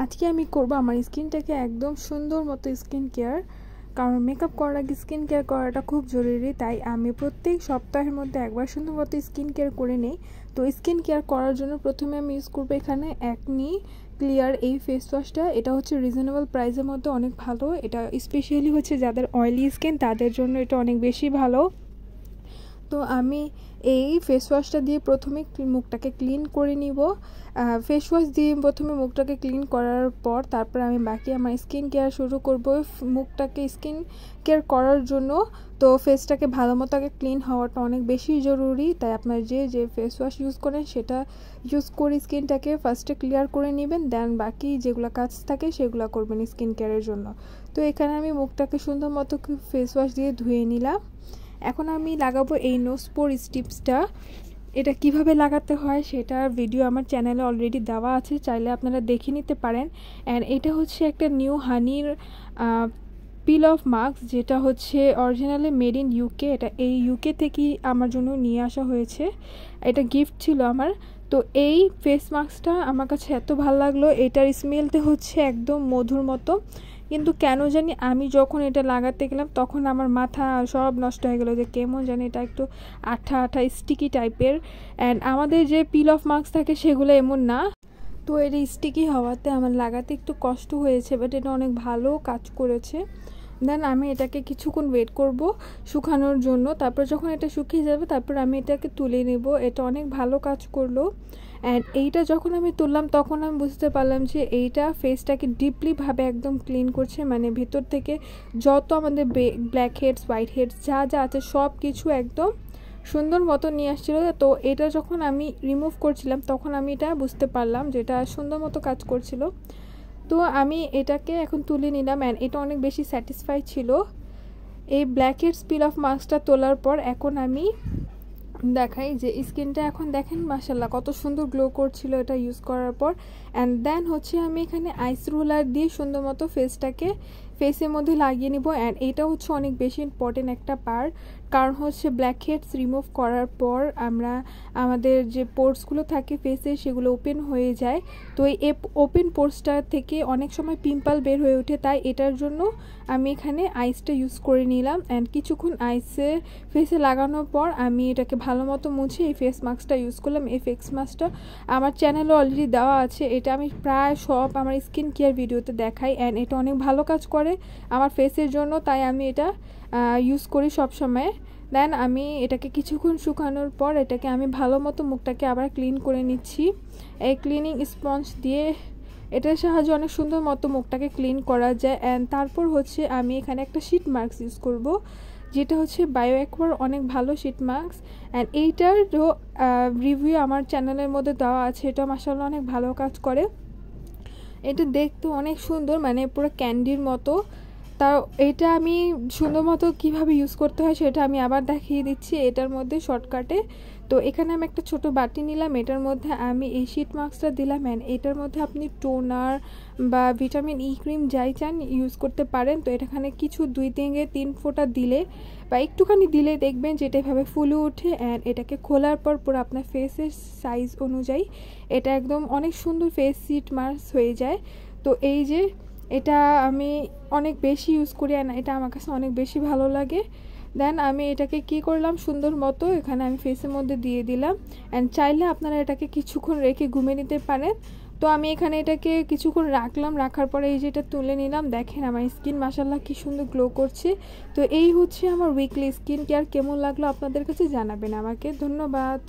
আজকে আমি করব আমার স্কিনটাকে একদম সুন্দর মতো স্কিন কেয়ার, কারণ মেকআপ করার আগে স্কিন কেয়ার করাটা খুব জরুরি। তাই আমি প্রত্যেক সপ্তাহের মধ্যে একবার সুন্দর মতো স্কিন কেয়ার করে নিই। তো স্কিন কেয়ার করার জন্য প্রথমে আমি ইউজ করবো এখানে অ্যাকনি ক্লিয়ার এই ফেস ওয়াশটা। এটা হচ্ছে রিজনেবল প্রাইসের মধ্যে অনেক ভালো। এটা স্পেশালি হচ্ছে যাদের অয়েলি স্কিন তাদের জন্য এটা অনেক বেশি ভালো। তো আমি এই ফেস ওয়াশটা দিয়ে প্রথমে মুখটাকে ক্লিন করে নিব। ফেস ওয়াশ দিয়ে প্রথমে মুখটাকে ক্লিন করার পর তারপর আমি বাকি আমার স্কিন কেয়ার শুরু করব। মুখটাকে স্কিন কেয়ার করার জন্য তো ফেসটাকে ভালো মতো আগে ক্লিন হওয়াটা অনেক বেশি জরুরি। তাই আপনার যে ফেস ওয়াশ ইউজ করেন সেটা ইউজ করে স্কিনটাকে ফার্স্টে ক্লিয়ার করে নেবেন, দেন বাকি যেগুলো কাজ থাকে সেগুলো করবেন স্কিন কেয়ারের জন্য। তো এখানে আমি মুখটাকে সুন্দর মতো ফেস ওয়াশ দিয়ে ধুয়ে নিলাম। এখন আমি লাগাবো এই নোজ পোর স্টিপসটা। এটা কিভাবে লাগাতে হয় সেটার ভিডিও আমার চ্যানেলে অলরেডি দেওয়া আছে, চাইলে আপনারা দেখে নিতে পারেন। অ্যান্ড এটা হচ্ছে একটা নিউ হানির পিল অফ মাস্ক, যেটা হচ্ছে অরিজিনালি মেড ইন ইউকে। এটা এই ইউকে থেকেই আমার জন্য নিয়ে আসা হয়েছে, এটা গিফট ছিল আমার। তো এই ফেস মাস্কটা আমার কাছে এত ভালো লাগলো। এটার স্মেলতে হচ্ছে একদম মধুর মতো, কিন্তু কেন জানি আমি যখন এটা লাগাতে গেলাম তখন আমার মাথা সব নষ্ট হয়ে গেলো, যে কেমন জানি এটা একটু আঠা আঠা স্টিকি টাইপের। অ্যান্ড আমাদের যে পিল অফ মাস্ক থাকে সেগুলো এমন না। তো এটা স্টিকি হওয়াতে আমার লাগাতে একটু কষ্ট হয়েছে, বাট এটা অনেক ভালো কাজ করেছে। দেন আমি এটাকে কিছুক্ষণ ওয়েট করব শুকানোর জন্য। তারপর যখন এটা শুকিয়ে যাবে তারপর আমি এটাকে তুলে নেব। এটা অনেক ভালো কাজ করলো। অ্যান্ড এইটা যখন আমি তুললাম তখন আমি বুঝতে পারলাম যে এইটা ফেসটাকে ডিপলিভাবে একদম ক্লিন করছে, মানে ভেতর থেকে যত আমাদের ব্ল্যাক হেডস হোয়াইট হেডস যা যা আছে সব কিছু একদম সুন্দর মতো নিয়ে আসছিলো। তো এটা যখন আমি রিমুভ করছিলাম তখন আমি এটা বুঝতে পারলাম যে এটা সুন্দর মতো কাজ করছিল। তো আমি এটাকে এখন তুলে নিলাম অ্যান্ড এটা অনেক বেশি স্যাটিসফাই ছিল। এই ব্ল্যাক হেডস পিল অফ মাস্কটা তোলার পর এখন আমি দেখাই যে স্কিনটা এখন দেখেন মাশাআল্লাহ কত সুন্দর গ্লো করছিল এটা ইউজ করার পর। অ্যান্ড দেন হচ্ছে আমি এখানে আইস রোলার দিয়ে সুন্দর মতো ফেসের মধ্যে লাগিয়ে নিব। অ্যান্ড এটা হচ্ছে অনেক বেশি ইম্পর্টেন্ট একটা পার্ট, কারণ হচ্ছে ব্ল্যাক হেডস রিমুভ করার পর আমাদের যে পোর্সগুলো থাকে ফেসে সেগুলো ওপেন হয়ে যায়। তো এই ওপেন পোর্সটা থেকে অনেক সময় পিম্পল বের হয়ে ওঠে, তাই এটার জন্য আমি এখানে আইসটা ইউজ করে নিলাম। অ্যান্ড কিছুক্ষণ ফেসে লাগানোর পর আমি এটাকে ভালো মতো মুছে এই ফেস মাস্কটা ইউজ করলাম। এই ফেস মাস্কটা আমার চ্যানেলে অলরেডি দেওয়া আছে, এটা আমি প্রায় সব আমার স্কিন কেয়ার ভিডিওতে দেখাই। অ্যান্ড এটা অনেক ভালো কাজ করে আমার ফেসের জন্য, তাই আমি এটা ইউজ করি সব সময়। দেন আমি এটাকে কিছুক্ষণ শুকানোর পর এটাকে আমি ভালো মতো মুখটাকে আবার ক্লিন করে নিচ্ছি এই ক্লিনিং স্পঞ্জ দিয়ে। এটার সাহায্যে অনেক সুন্দর মতো মুখটাকে ক্লিন করা যায়। অ্যান্ড তারপর হচ্ছে আমি এখানে একটা শীট মাস্ক ইউজ করব, যেটা হচ্ছে বায়ো অ্যাকোয়ার অনেক ভালো শীট মাস্ক। অ্যান্ড এইটার রিভিউ আমার চ্যানেলের মধ্যে দেওয়া আছে, এটা মাশাআল্লাহ অনেক ভালো কাজ করে। এটা দেখতে অনেক সুন্দর, মানে পুরো ক্যান্ডির মতো। তাও এটা আমি সুন্দর মতো কীভাবে ইউজ করতে হয় সেটা আমি আবার দেখিয়ে দিচ্ছি এটার মধ্যে শর্টকাটে। তো এখানে আমি একটা ছোট বাটি নিলাম, এটার মধ্যে আমি এই শীট মাস্কটা দিলাম। অ্যান্ড এটার মধ্যে আপনি টোনার বা ভিটামিন ই ক্রিম যাই চান ইউজ করতে পারেন। তো এটাখানে কিছু 2 থেকে 3 ফোঁটা দিলে বা একটুখানি দিলে দেখবেন যে এটা এভাবে ফুলে ওঠে। অ্যান্ড এটাকে খোলার পর পুরো আপনার ফেসের সাইজ অনুযায়ী এটা একদম অনেক সুন্দর ফেস শীট মাস্ক হয়ে যায়। তো এই যে এটা আমি অনেক বেশি ইউজ করি, আর এটা আমার কাছে অনেক বেশি ভালো লাগে। দেন আমি এটাকে কি করলাম সুন্দর মতো এখানে আমি ফেসের মধ্যে দিয়ে দিলাম। অ্যান্ড চাইলে আপনারা এটাকে কিছুক্ষণ রেখে ঘুমিয়ে নিতে পারেন। তো আমি এখানে এটাকে কিছুক্ষণ রাখলাম, রাখার পরে এই যে এটা তুলে নিলাম। দেখেন আমার স্কিন মাশাআল্লাহ কি সুন্দর গ্লো করছে। তো এই হচ্ছে আমার উইকলি স্কিন কেয়ার। কেমন লাগলো আপনাদের কাছে জানাবেন আমাকে। ধন্যবাদ।